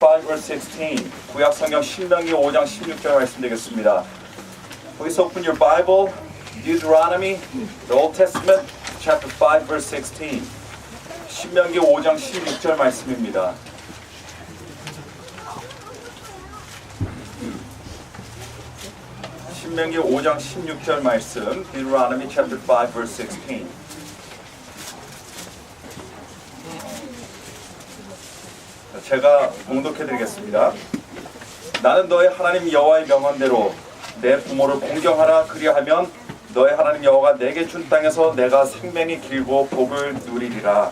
5 verse 16. 구약 성경 신명기 5장 16절 말씀 되겠습니다. Please open your Bible, Deuteronomy, the Old Testament, chapter 5 verse 16. 신명기 5장 16절 말씀입니다. 신명기 5장 16절 말씀, Deuteronomy chapter 5 verse 16. 제가 봉독해 드리겠습니다. 나는 너의 하나님 여호와의 명한대로 내 부모를 공경하라. 그리하면 너의 하나님 여호와가 내게 준 땅에서 내가 생명이 길고 복을 누리리라.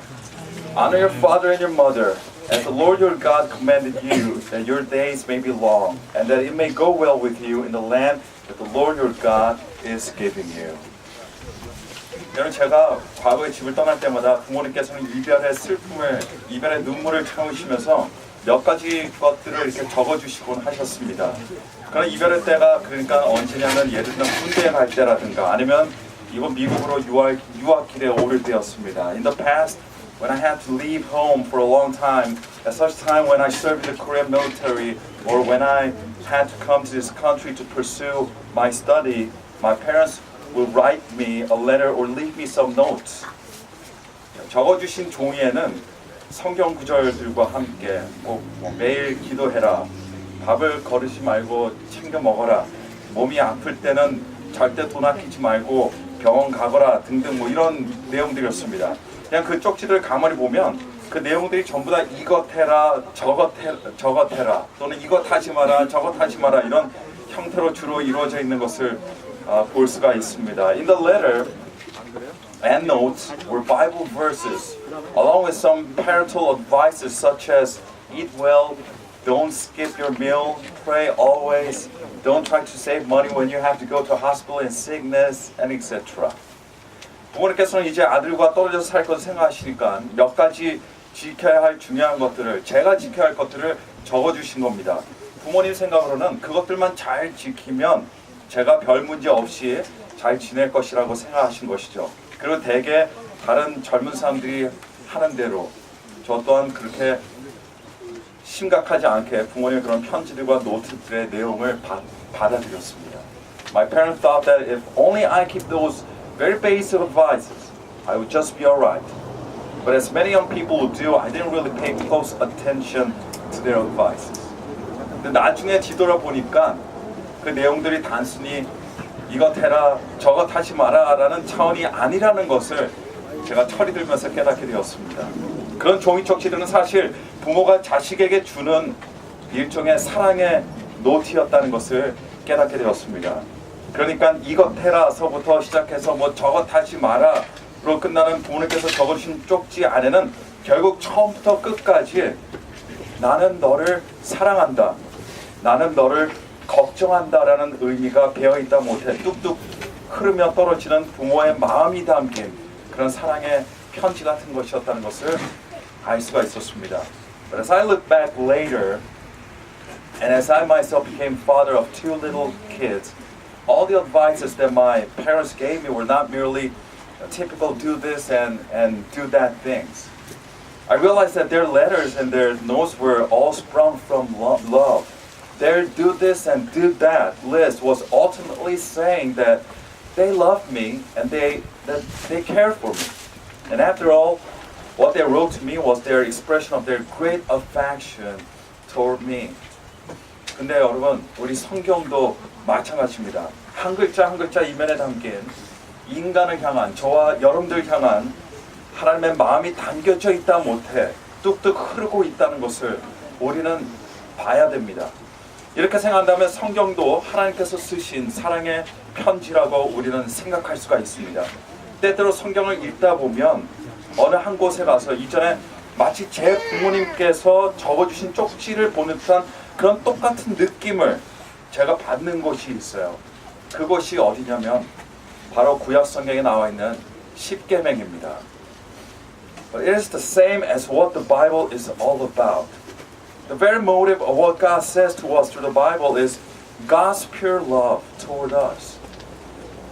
Honor your father and your mother, as the Lord your God commanded you, that your days may be long, and that it may go well with you in the land that the Lord your God is giving you. 여러분, 제가 과거에 집을 떠날 때마다 부모님께서는 이별의 슬픔을, 이별의 눈물을 참으시면서 몇 가지 것들을 이렇게 적어주시곤 하셨습니다. 그런 이별의 때가 그러니까 언제냐면 예를 들면 군대에 갈 때라든가 아니면 이번 미국으로 유학길에 오를 때였습니다. In the past, when I had to leave home for a long time, at such time when I served in the Korean military or when I had to come to this country to pursue my study, my parents will write me a letter or leave me some notes. 적어주신 종이에는 성경 구절들과 함께 매일 기도해라, 밥을 거르지 말고 챙겨 먹어라, 몸이 아플 때는 절대 돈 아끼지 말고 병원 가거라 등등 이런 내용들이었습니다. 그냥 그 쪽지를 가만히 보면 그 내용들이 전부 다 이것 해라, 저것 해라, 또는 이것 하지 마라, 저것 하지 마라 이런 형태로 주로 이루어져 있는 것을 볼 수가 있습니다. In the letter and notes were Bible verses, along with some parental advices such as eat well, don't skip your meal, pray always, don't try to save money when you have to go to hospital in sickness, and etc. 부모님께서는 이제 아들과 떨어져서 살 것을 생각하시니까 몇 가지 지켜야 할 중요한 것들을, 제가 지켜야 할 것들을 적어주신 겁니다. 부모님 생각으로는 그것들만 잘 지키면 제가 별 문제 없이 잘 지낼 것이라고 생각하신 것이죠. 그리고 대개 다른 젊은 사람들이 하는 대로 저 또한 그렇게 심각하지 않게 부모님의 그런 편지들과 노트들의 내용을 받아들였습니다. My parents thought that if only I keep those very basic advices, I would just be alright. But as many young people would do, I didn't really pay close attention to their advices. 근데 나중에 뒤돌아보니까 그 내용들이 단순히 이것 해라, 저것 하지 마라 라는 차원이 아니라는 것을 제가 철이 들면서 깨닫게 되었습니다. 그런 종이 쪽지들은 사실 부모가 자식에게 주는 일종의 사랑의 노트였다는 것을 깨닫게 되었습니다. 그러니까 이것 해라서부터 시작해서 저것 하지 마라로 끝나는 부모님께서 적어주신 쪽지 안에는 결국 처음부터 끝까지 나는 너를 사랑한다, 나는 너를 걱정한다라는 의미가 배어있다 못해 뚝뚝 흐르며 떨어지는 부모의 마음이 담긴 그런 사랑의 편지 같은 것이었다는 것을 알 수가 있었습니다. But as I look back later, and as I myself became father of two little kids, all the advices that my parents gave me were not merely typical do this and do that things. I realized that their letters and their notes were all sprung from love. Their do this and do that list was ultimately saying that they love me and that they care for me. And after all, what they wrote to me was their expression of their great affection toward me. 근데 여러분, 우리 성경도 마찬가지입니다. 한 글자 한 글자 이면에 담긴 인간을 향한, 저와 여러분들 향한 하나님의 마음이 담겨져 있다 못해 뚝뚝 흐르고 있다는 것을 우리는 봐야 됩니다. 이렇게 생각한다면 성경도 하나님께서 쓰신 사랑의 편지라고 우리는 생각할 수가 있습니다. 때때로 성경을 읽다 보면 어느 한 곳에 가서 이전에 마치 제 부모님께서 적어주신 쪽지를 보는 듯한 그런 똑같은 느낌을 제가 받는 곳이 있어요. 그곳이 어디냐면 바로 구약 성경에 나와 있는 십계명입니다. But it is the same as what the Bible is all about. The very motive of what God says to us through the Bible is God's pure love toward us.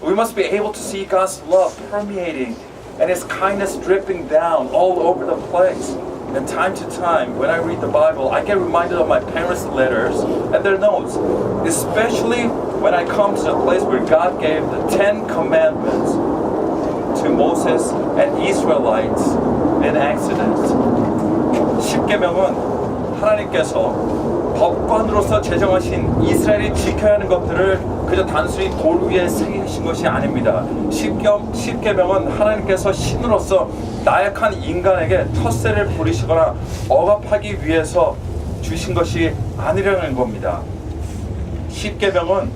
We must be able to see God's love permeating and His kindness dripping down all over the place. And time to time, when I read the Bible, I get reminded of my parents' letters and their notes. Especially when I come to the place where God gave the 10 Commandments to Moses and Israelites in Exodus. 10계명은 하나님께서 법관으로서 제정하신 이스라엘이 지켜야 하는 것들을 그저 단순히 돌 위에 새기신 것이 아닙니다. 10계명은 하나님께서 신으로서 나약한 인간에게 텃세를 부리시거나 억압하기 위해서 주신 것이 아니라는 겁니다. 10계명은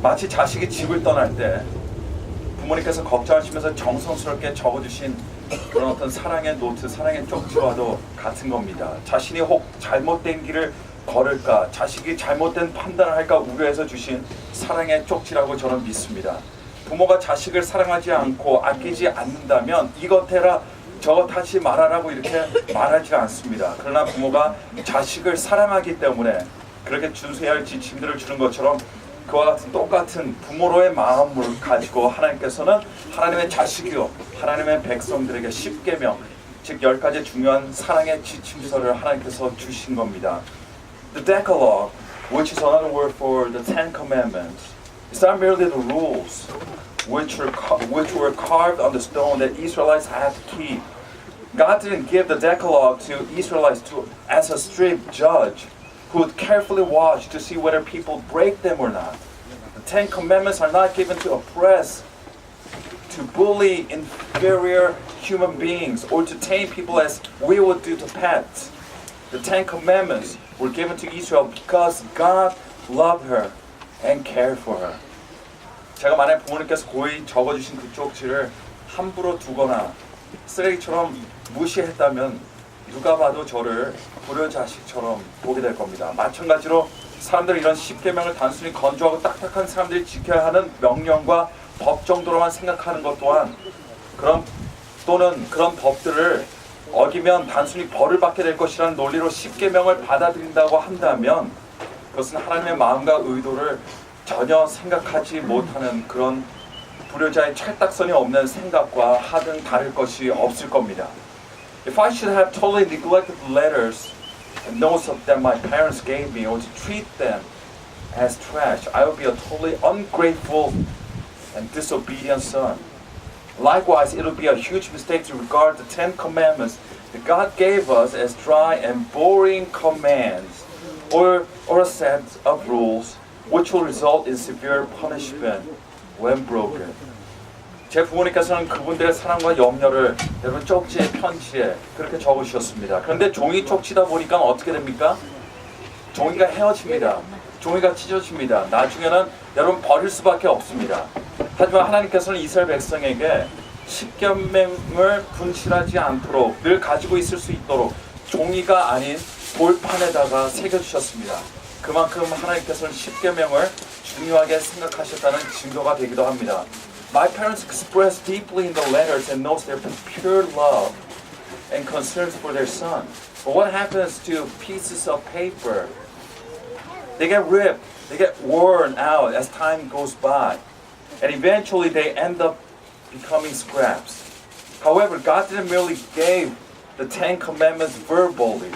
마치 자식이 집을 떠날 때 부모님께서 걱정하시면서 정성스럽게 적어주신 그런 어떤 사랑의 노트, 사랑의 쪽지와도 같은 겁니다. 자신이 혹 잘못된 길을 걸을까, 자식이 잘못된 판단을 할까 우려해서 주신 사랑의 쪽지라고 저는 믿습니다. 부모가 자식을 사랑하지 않고 아끼지 않는다면 이것 해라 저것 하지 말아라고 이렇게 말하지 않습니다. 그러나 부모가 자식을 사랑하기 때문에 그렇게 준수해야 할 지침들을 주는 것처럼 그와 같은 똑같은 부모로의 마음을 가지고 하나님께서는 하나님의 자식이요 하나님의 백성들에게 10계명 즉 10가지 중요한 사랑의 지침서를 하나님께서 주신 겁니다. The Decalogue, which is another word for the 10 Commandments, is not merely the rules which were carved on the stone that Israelites had to keep. God didn't give the Decalogue to Israelites as a strict judge who would carefully watch to see whether people break them or not. The 10 Commandments are not given to oppress, to bully inferior human beings, or to tame people as we would do to pets. The 10 Commandments were given to Israel because God loved her and cared for her. 제가 만약 부모님께서 고이 적어주신 그 쪽지를 함부로 두거나 쓰레기처럼 무시했다면 누가 봐도 저를 불효자식처럼 보게 될 겁니다. 마찬가지로 사람들은 이런 10계명을 단순히 건조하고 딱딱한 사람들이 지켜야 하는 명령과 법 정도로만 생각하는 것 또한 그런 법들을 어기면 단순히 벌을 받게 될 것이라는 논리로 10계명을 받아들인다고 한다면 그것은 하나님의 마음과 의도를 전혀 생각하지 못하는 그런 불효자의 찰떡선이 없는 생각과 하등 다를 것이 없을 겁니다. If I should have totally neglected the letters and notes that my parents gave me or to treat them as trash, I would be a totally ungrateful and disobedient son. Likewise, it would be a huge mistake to regard the 10 Commandments that God gave us as dry and boring commands or a set of rules which will result in severe punishment when broken. 제 부모님께서는 그분들의 사랑과 염려를 여러분 쪽지에 편지에 그렇게 적으셨습니다. 그런데 종이 쪽지다 보니까 어떻게 됩니까? 종이가 헤어집니다. 종이가 찢어집니다. 나중에는 여러분 버릴 수밖에 없습니다. 하지만 하나님께서는 이스라엘 백성에게 10계명을 분실하지 않도록 늘 가지고 있을 수 있도록 종이가 아닌 돌판에다가 새겨주셨습니다. 그만큼 하나님께서는 10계명을 중요하게 생각하셨다는 증거가 되기도 합니다. My parents expressed deeply in the letters and notes their pure love and concerns for their son. But what happens to pieces of paper? They get ripped, they get worn out as time goes by, and eventually they end up becoming scraps. However, God didn't merely give the 10 Commandments verbally.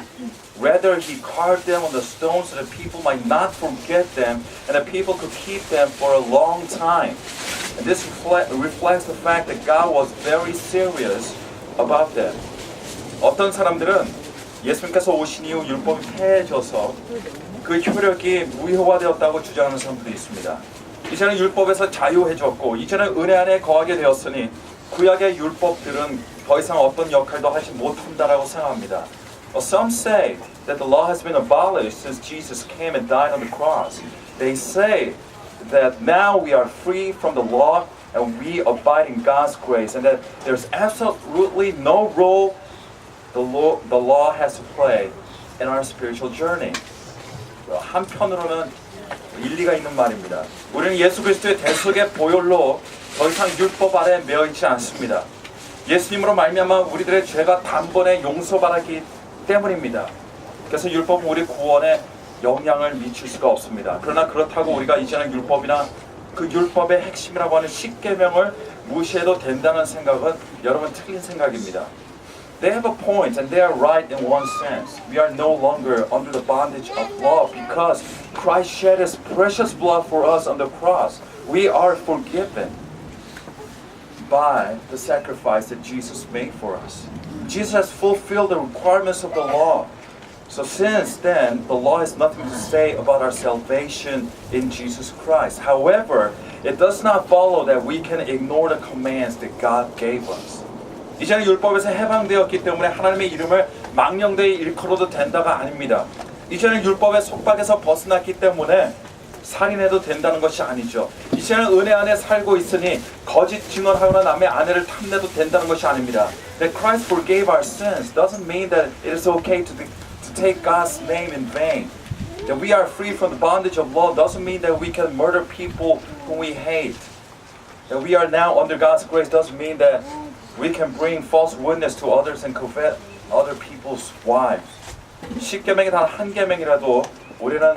Rather, He carved them on the stone so that people might not forget them and that people could keep them for a long time. And this reflects the fact that God was very serious about them. 어떤 사람들은 예수님께서 오신 이후 율법이 폐해져서 그 효력이 무효화되었다고 주장하는 사람들도 있습니다. 이제는 율법에서 자유해졌고 이제는 은혜 안에 거하게 되었으니 구약의 율법들은 더 이상 어떤 역할도 하지 못한다라고 생각합니다. Some say that the law has been abolished since Jesus came and died on the cross. They say that now we are free from the law and we abide in God's grace and that there's absolutely no role the law has to play in our spiritual journey. 한편으로는 일리가 있는 말입니다. 우리는 예수 그리스도의 대속의 보혈로 더 이상 율법 아래 매여 있지 않습니다. 예수님으로 말미암아 우리들의 죄가 단번에 용서받았기 때문입니다. 그래서 율법은 우리 구원에 영향을 미칠 수가 없습니다. 그러나 그렇다고 우리가 이제는 율법이나 그 율법의 핵심이라고 하는 10계명을 무시해도 된다는 생각은 여러분 틀린 생각입니다. They have a point and they are right in one sense. We are no longer under the bondage of law because Christ shed His precious blood for us on the cross. We are forgiven by the sacrifice that Jesus made for us. Jesus has fulfilled the requirements of the law. So since then, the law has nothing to say about our salvation in Jesus Christ. However, it does not follow that we can ignore the commands that God gave us. 이제는 율법에서 해방되었기 때문에 하나님의 이름을 망령되이 일컬어도 된다가 아닙니다. 이제는 율법의 속박에서 벗어났기 때문에 살인해도 된다는 것이 아니죠. 이제는 은혜 안에 살고 있으니 거짓 증언하거나 남의 아내를 탐내도 된다는 것이 아닙니다. That Christ forgave our sins doesn't mean that it is okay to take God's name in vain. That we are free from the bondage of law doesn't mean that we can murder people whom we hate. That we are now under God's grace doesn't mean that we can bring false witness to others and covet other people's wives. 10계명이 단 한 계명이라도 우리는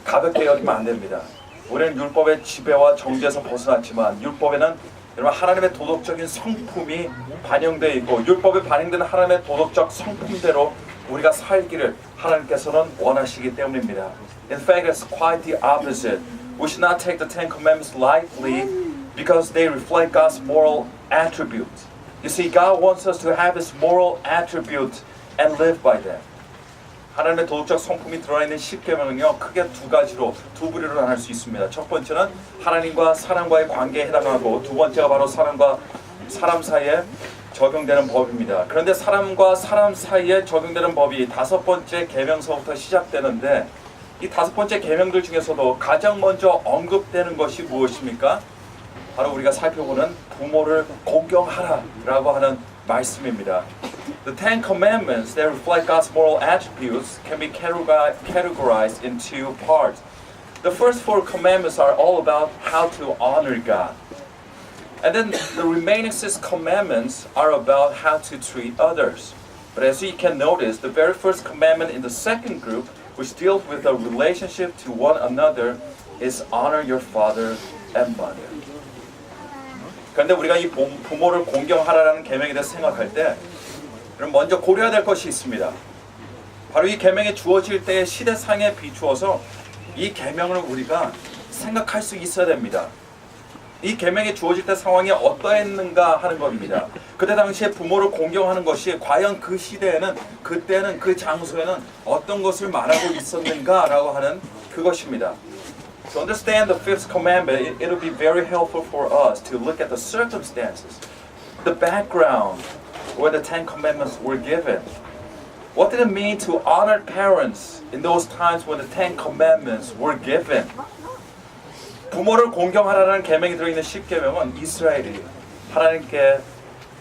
가볍게 여기면 안 됩니다. 우리는 율법의 지배와 정죄에서 벗어났지만 율법에는 여러분 하나님의 도덕적인 성품이 반영되어 있고 율법에 반영되는 하나님의 도덕적 성품대로 우리가 살기를 하나님께서는 원하시기 때문입니다. In fact, it's quite the opposite. We should not take the Ten Commandments lightly because they reflect God's moral attributes. You see, God wants us to have His moral attributes and live by them. 하나님의 도덕적 성품이 들어있는 10계명은요 크게 두 부류로 나눌 수 있습니다. 첫 번째는 하나님과 사람과의 관계에 해당하고 두 번째가 바로 사람과 사람 사이에 적용되는 법입니다. 그런데 사람과 사람 사이에 적용되는 법이 다섯 번째 계명서부터 시작되는데 이 다섯 번째 계명들 중에서도 가장 먼저 언급되는 것이 무엇입니까? 바로 우리가 살펴보는 부모를 공경하라라고 하는 말씀입니다. The Ten Commandments that reflect God's moral attributes can be categorized in two parts. The first four commandments are all about how to honor God. And then the remaining 6 commandments are about how to treat others. But as you can notice, the very first commandment in the second group, which deals with the relationship to one another, is honor your father and mother. 그런데 우리가 이 부모를 공경하라는 계명에 대해서 생각할 때 그럼 먼저 고려해야 될 것이 있습니다. 바로 이 계명이 주어질 때의 시대상에 비추어서 이 계명을 우리가 생각할 수 있어야 됩니다. 이 계명이 주어질 때 상황이 어떠했는가 하는 겁니다. 그때 당시에 부모를 공경하는 것이 과연 그 시대에는 그때는 그 장소에는 어떤 것을 말하고 있었는가라고 하는 그것입니다. To understand the fifth commandment, it will be very helpful for us to look at the circumstances, the background where the Ten Commandments were given. What did it mean to honor parents in those times when the Ten Commandments were given? 부모를 공경하라는 계명이 들어있는 10계명은 이스라엘이 하나님께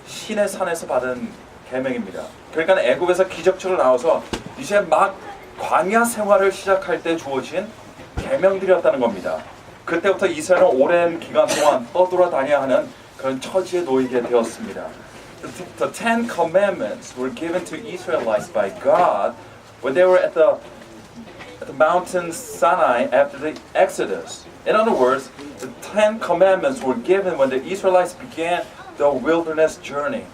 신의 산에서 받은 계명입니다. 그러니까 애굽에서 기적처럼 나와서 이제 막 광야 생활을 시작할 때 주어진 계명들이었다는 겁니다. 그때부터 이스라엘은 오랜 기간 동안 떠돌아다녀야 하는 그런 처지에 놓이게 되었습니다. The Ten Commandments were given to Israelites by God when they were at the mountain Sinai after the Exodus. In other words, the Ten Commandments were given when the Israelites began the wilderness journey.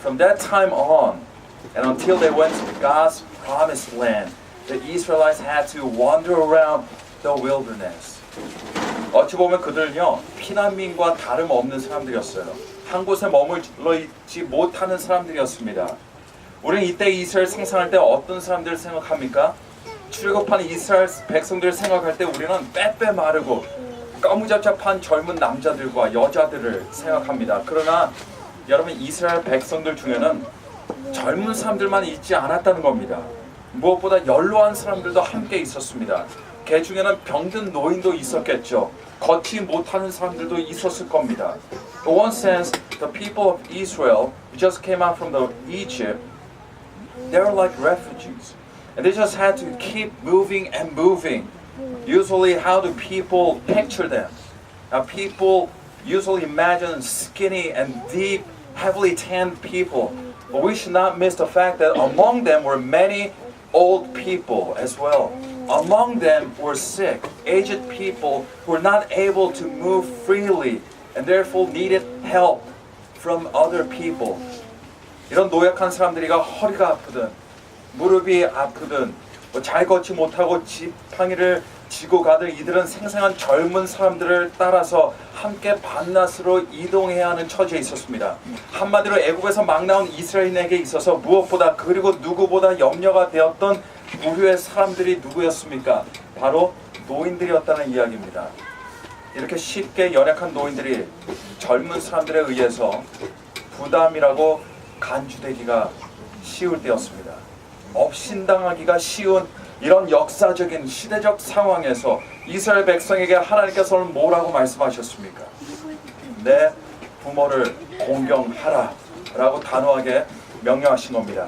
From that time on, and until they went to God's promised land, the Israelites had to wander around the wilderness. 어찌 보면 그들은요 피난민과 다름없는 사람들이었어요. 한 곳에 머물러 있지 못하는 사람들이었습니다. 우리는 이때 이스라엘 상상할 때 어떤 사람들을 생각합니까? 출애굽한 이스라엘 백성들을 생각할 때 우리는 빼빼 마르고 까무잡잡한 젊은 남자들과 여자들을 생각합니다. 그러나 여러분 이스라엘 백성들 중에는 젊은 사람들만 있지 않았다는 겁니다. 무엇보다 연로한 사람들도 함께 있었습니다. 그 중에는 병든 노인도 있었겠죠. 걷지 못하는 사람들도 있었을 겁니다. In one sense, the people of Israel who just came out from Egypt, they were like refugees. And they just had to keep moving and moving. Usually, how do people picture them? Now, people usually imagine skinny and deep, heavily tanned people. But we should not miss the fact that among them were many old people as well. Among them were sick, aged people who were not able to move freely and therefore needed help from other people. 이런 노약한 사람들이가 허리가 아프든 무릎이 아프든 잘 걷지 못하고 지팡이를 지고 가든 이들은 생생한 젊은 사람들을 따라서 함께 밤낮으로 이동해야 하는 처지에 있었습니다. 한마디로 애국에서 막 나온 이스라엘에게 있어서 무엇보다 그리고 누구보다 염려가 되었던 부류의 사람들이 누구였습니까? 바로 노인들이었다는 이야기입니다. 이렇게 쉽게 연약한 노인들이 젊은 사람들에 의해서 부담이라고 간주되기가 쉬울 때였습니다. 업신당하기가 쉬운 이런 역사적인 시대적 상황에서 이스라엘 백성에게 하나님께서는 뭐라고 말씀하셨습니까? 내 부모를 공경하라 라고 단호하게 명령하신 겁니다.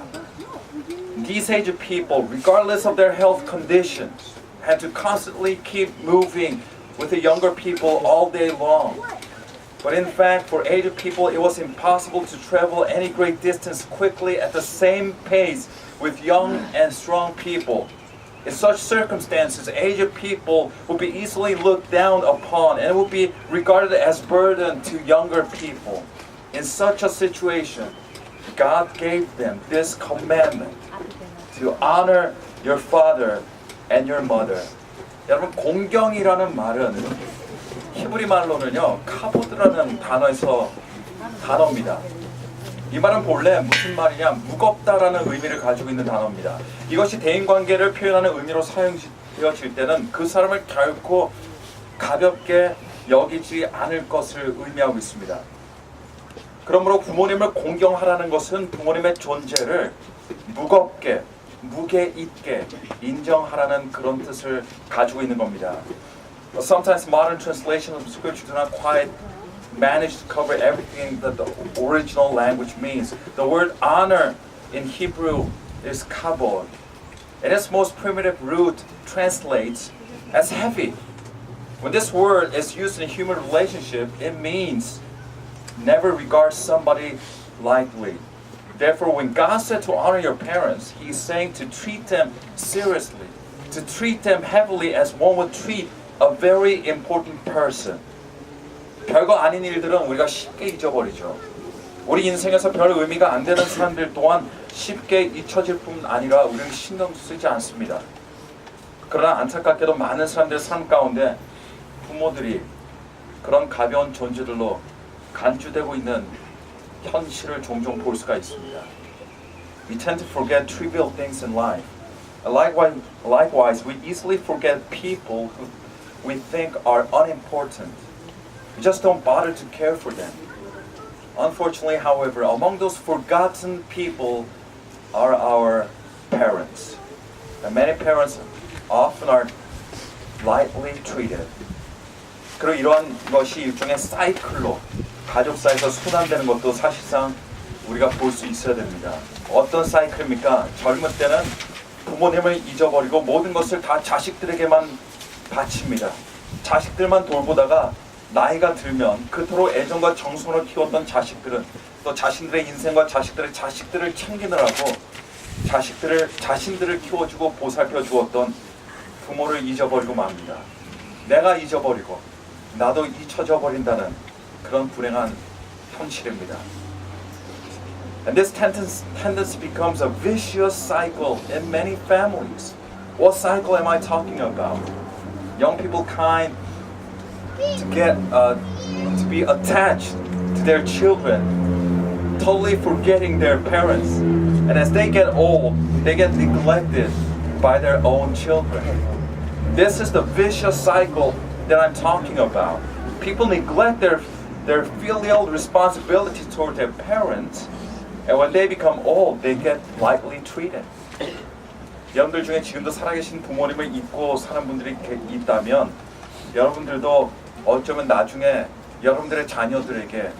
These aged people, regardless of their health conditions, had to constantly keep moving with the younger people all day long. But in fact, for aged people, it was impossible to travel any great distance quickly at the same pace with young and strong people. In such circumstances, aged people would be easily looked down upon and would be regarded as burden to younger people. In such a situation, God gave them this commandment to honor your father and your mother. 여러분, 공경이라는 말은 히브리 말로는요, 카보드라는 단어입니다. 이 말은 본래 무슨 말이냐, 무겁다라는 의미를 가지고 있는 단어입니다. 이것이 대인관계를 표현하는 의미로 사용되어질 때는 그 사람을 결코 가볍게 여기지 않을 것을 의미하고 있습니다. 그러므로 부모님을 공경하라는 것은 부모님의 존재를 무겁게, 무게 있게 인정하라는 그런 뜻을 가지고 있는 겁니다. But sometimes modern translations of scripture do not quite manage to cover everything that the original language means. The word honor in Hebrew is kabod. And its most primitive root translates as heavy. When this word is used in a human relationship, it means never regard somebody lightly. Therefore, when God said to honor your parents, He is saying to treat them seriously, to treat them heavily as one would treat a very important person. 별거 아닌 일들은 우리가 쉽게 잊어버리죠. 우리 인생에서 별 의미가 안 되는 사람들 또한 쉽게 잊혀질 뿐 아니라 우리는 신경 쓰지 않습니다. 그러나 안타깝게도 많은 사람들의 삶 가운데 부모들이 그런 가벼운 존재들로 간주되고 있는 현실을 종종 볼 수가 있습니다. We tend to forget trivial things in life. Likewise, we easily forget people who we think are unimportant. We just don't bother to care for them. Unfortunately, however, among those forgotten people are our parents. And many parents often are lightly treated. 그리고 이러한 것이 일종의 사이클로 가족사에서 순환되는 것도 사실상 우리가 볼 수 있어야 됩니다. 어떤 사이클입니까? 젊을 때는 부모님을 잊어버리고 모든 것을 다 자식들에게만 바칩니다. 자식들만 돌보다가 나이가 들면 그토록 애정과 정성을 키웠던 자식들은 또 자신들의 인생과 자식들을 챙기느라고 자신들을 키워주고 보살펴 주었던 부모를 잊어버리고 맙니다. 내가 잊어버리고 나도 잊혀져 버린다는 그런 불행한 현실입니다. And this tendency becomes a vicious cycle in many families. What cycle am I talking about? Young people kind to be attached to their children, totally forgetting their parents. And as they get old, they get neglected by their own children. This is the vicious cycle that I'm talking about. People neglect their filial responsibility toward their parents, and when they become old, they get lightly treated. 여러분들 중에 지금도 살아계신 부모님을 잊고 사는 분들이 있다면 여러분들도 어쩌면 나중에 여러분들의 자녀들에게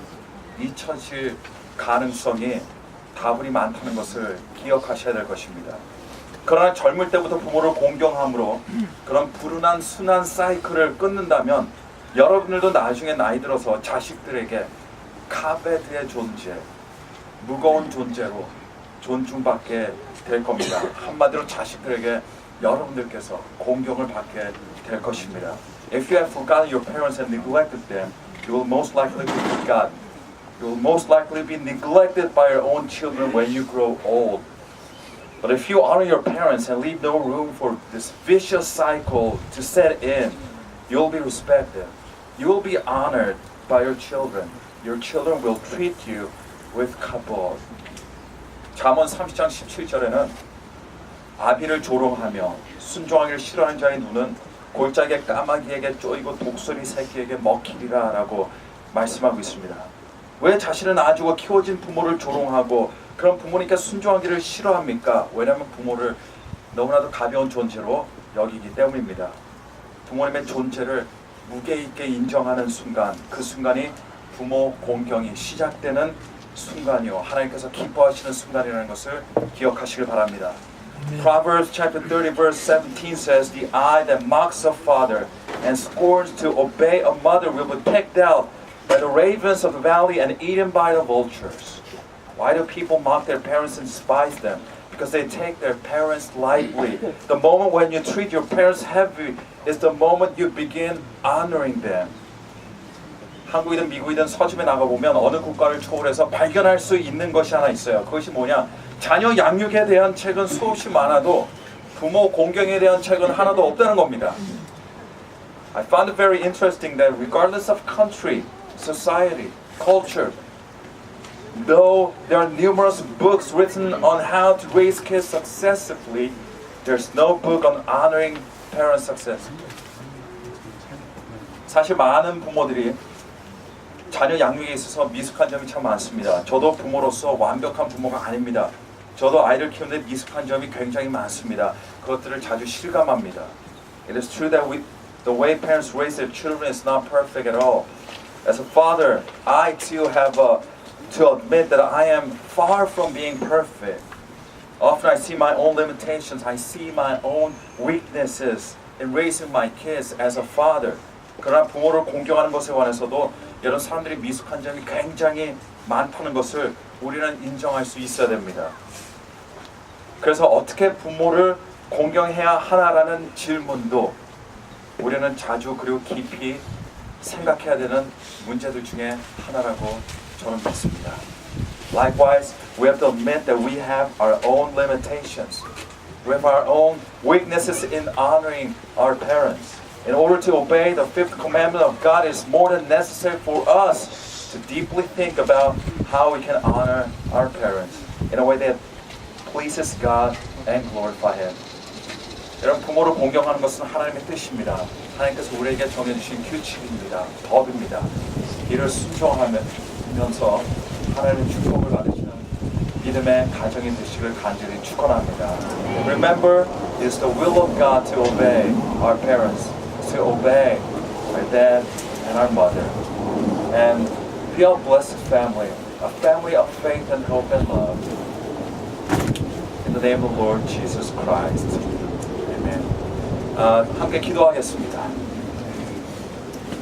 잊혀질 가능성이 다분히 많다는 것을 기억하셔야 될 것입니다. 그러나 젊을 때부터 부모를 공경함으로 그런 불운한 순환 사이클을 끊는다면 여러분들도 나중에 나이 들어서 자식들에게 카베드의 존재, 무거운 존재로 존중받게 될 겁니다. 한마디로 자식들에게 여러분들께서 공경을 받게 될 것입니다. If you have forgotten your parents and neglected them, you will most likely be forgotten You'll most likely be neglected by your own children when you grow old. But if you honor your parents and leave no room for this vicious cycle to set in, you'll be respected. You will be honored by your children. Your children will treat you with kavod. 잠언 30장 17절에는 아비를 조롱하며 순종하기를 싫어하는 자의 눈은 골짜기의 까마귀에게 쪼이고 독수리 새끼에게 먹히리라 라고 말씀하고 있습니다. 왜 자신을 낳아주고 키워진 부모를 조롱하고 그런 부모님께 순종하기를 싫어합니까? 왜냐하면 부모를 너무나도 가벼운 존재로 여기기 때문입니다. 부모님의 존재를 무게 있게 인정하는 순간, 그 순간이 부모 공경이 시작되는 순간이요, 하나님께서 기뻐하시는 순간이라는 것을 기억하시길 바랍니다. Proverbs chapter 30 verse 17 says, "The eye that mocks a father and scorns to obey a mother will be pecked out by the ravens of the valley and eaten by the vultures." Why do people mock their parents and despise them? Because they take their parents lightly. The moment when you treat your parents heavy is the moment you begin honoring them. 한국이든 미국이든 서점에 나가보면 어느 국가를 초월해서 발견할 수 있는 것이 하나 있어요. 그것이 뭐냐? 자녀 양육에 대한 책은 수없이 많아도 부모 공경에 대한 책은 하나도 없다는 겁니다. I found it very interesting that regardless of country, society, culture, though there are numerous books written on how to raise kids successfully, there's no book on honoring parent success. 사실 많은 부모들이 자녀 양육에 있어서 미숙한 점이 참 많습니다. 저도 부모로서 완벽한 부모가 아닙니다. 저도 아이를 키우는데 미숙한 점이 굉장히 많습니다. 그것들을 자주 실감합니다. It is true that the way parents raise their children is not perfect at all. As a father, I too have to admit that I am far from being perfect. Often I see my own limitations. I see my own weaknesses in raising my kids as a father. 그러나 부모를 공경하는 것에 관해서도 여러 사람들이 미숙한 점이 굉장히 많다는 것을 우리는 인정할 수 있어야 됩니다. 그래서 어떻게 부모를 공경해야 하나라는 질문도 우리는 자주 그리고 깊이 생각해야 되는 문제들 중에 하나라고 저는 믿습니다. Likewise, we have to admit that we have our own limitations. We have our own weaknesses in honoring our parents. In order to obey the fifth commandment of God, it is more than necessary for us to deeply think about how we can honor our parents in a way that pleases God and glorify Him. 여러분, 부모를 공경하는 것은 하나님의 뜻입니다. 하나님께서 우리에게 정해주신 규칙입니다. 법입니다. 이를 순종하면서 하나님의 축복을 받으시는 믿음의 가정이 되시길 간절히 축원합니다. Remember, it is the will of God to obey our parents, to obey our dad and our mother, and be a blessed family, a family of faith and hope and love. In the name of the Lord Jesus Christ. Amen. 함께 기도하겠습니다.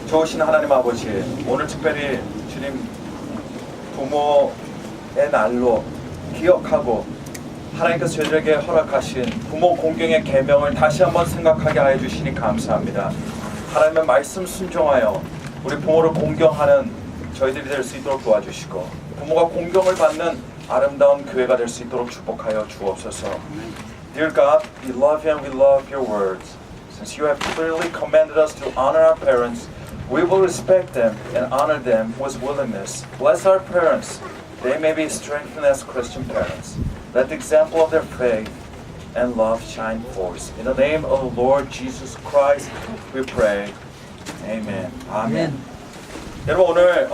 좋으신 하나님 아버지, 오늘 특별히 주님 부모의 날로 기억하고 하나님께서 저희에게 허락하신 부모 공경의 계명을 다시 한번 생각하게 하여 주시니 감사합니다. 하나님의 말씀 순종하여 우리 부모를 공경하는 저희들이 될 수 있도록 도와주시고 부모가 공경을 받는 아름다운 교회가 될 수 있도록 축복하여 주옵소서. Dear God, we love you and we love your words. Since you have clearly commanded us to honor our parents, we will respect them and honor them with willingness. Bless our parents. They may be strengthened as Christian parents. Let the example of their faith and love shine forth. In the name of the Lord Jesus Christ, we pray. Amen. Amen. 여러분 오늘